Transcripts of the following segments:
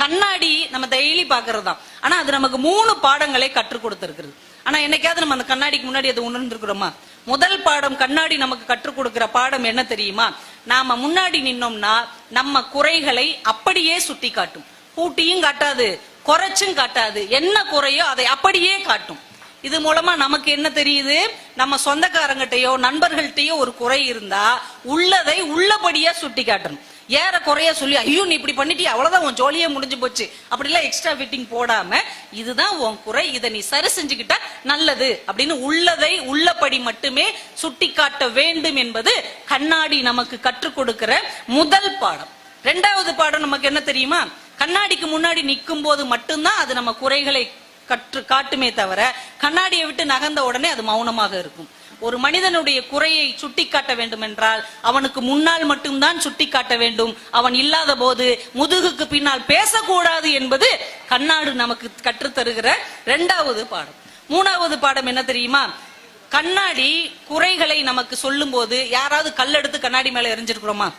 கண்ணாடி நம்ம டெய்லி பாக்குறது தான். ஆனா அது நமக்கு 3 பாடங்களை கற்றுக் கொடுத்திருக்கிறது. ஆனா என்னைக்காவது நம்ம அந்த கண்ணாடிக்கு முன்னாடி அதை உணர்ந்திருக்கிறோமா? முதல் பாடம் கண்ணாடி நமக்கு கற்றுக் கொடுக்கிற பாடம் என்ன தெரியுமா? நாம முன்னாடி நின்னோம்னா நம்ம குறைகளை அப்படியே சுட்டி காட்டும். கூட்டியும் காட்டாது, குறைச்சும் காட்டாது. என்ன குறையோ அதை அப்படியே காட்டும். இது மூலமா நமக்கு என்ன தெரியுது? நம்ம சொந்தக்காரங்கிட்டயோ நண்பர்கள்ட்டயோ ஒரு குறை இருந்தா உள்ளதை உள்ளபடியா சுட்டி காட்டணும். ஏற குறைய சொல்லி ஐயோ நீ இப்படி பண்ணிட்டு அவ்வளவுதான் உன் ஜோலியே முடிஞ்சு போச்சு அப்படிலாம் எக்ஸ்ட்ரா ஃபிட்டிங் போடாம இதுதான் உன் குறை, இதை நீ சரி செஞ்சுக்கிட்டா நல்லது அப்படின்னு உள்ளதை உள்ளபடி மட்டுமே சுட்டி காட்ட வேண்டும் என்பது கண்ணாடி நமக்கு கற்றுக் கொடுக்கிற முதல் பாடம். 2வது பாடம் நமக்கு என்ன தெரியுமா? கண்ணாடிக்கு முன்னாடி நிற்கும் போது மட்டும்தான் அது நம்ம குறைகளை காட்டுமே தவிர கண்ணாடியை விட்டு நகர்ந்த உடனே அது மௌனமாக இருக்கும். ஒரு மனிதனுடைய குறையை சுட்டி காட்ட வேண்டும் என்றால் அவனுக்கு முன்னால் மட்டும்தான் சுட்டி காட்ட வேண்டும். அவன் இல்லாத போது முதுகுக்கு பின்னால் பேசக்கூடாது என்பது கண்ணாடி நமக்கு கற்றுத்தருகிற 2வது பாடம். 3வது பாடம் என்ன தெரியுமா? கண்ணாடி குறைகளை நமக்கு சொல்லும் போது யாராவது கல்லெடுத்து கண்ணாடி மேல எரிஞ்சிருக்கிறோமா?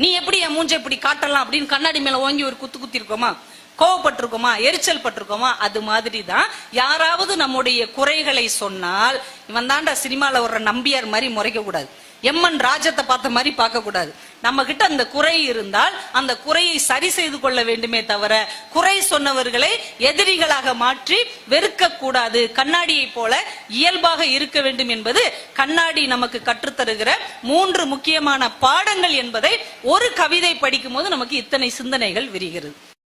நீ எப்படி என் மூஞ்ச இப்படி காட்டலாம் அப்படின்னு கண்ணாடி மேல ஓங்கி ஒரு குத்தி இருக்கோமா? கோவப்பட்டிருக்கோமா? எரிச்சல் பட்டிருக்கோமா? அது மாதிரிதான் யாராவது நம்முடைய குறைகளை சொன்னால் இவன் தாண்டா சினிமால ஒரு நம்பியார் மாதிரி முறைக்க கூடாது, எம்மன் ராஜத்தை பார்த்த மாதிரி பார்க்க கூடாது. நம்ம கிட்ட அந்த குறை இருந்தால் அந்த குறையை சரி செய்து கொள்ள வேண்டுமே தவிர குறை சொன்னவர்களை எதிரிகளாக மாற்றி வெறுக்க கூடாது. கண்ணாடியை போல இயல்பாக இருக்க வேண்டும் என்பது கண்ணாடி நமக்கு கற்றுத்தருகிற 3 முக்கியமான பாடங்கள் என்பதை ஒரு கவிதை படிக்கும் போது நமக்கு இத்தனை சிந்தனைகள் விரிகிறது.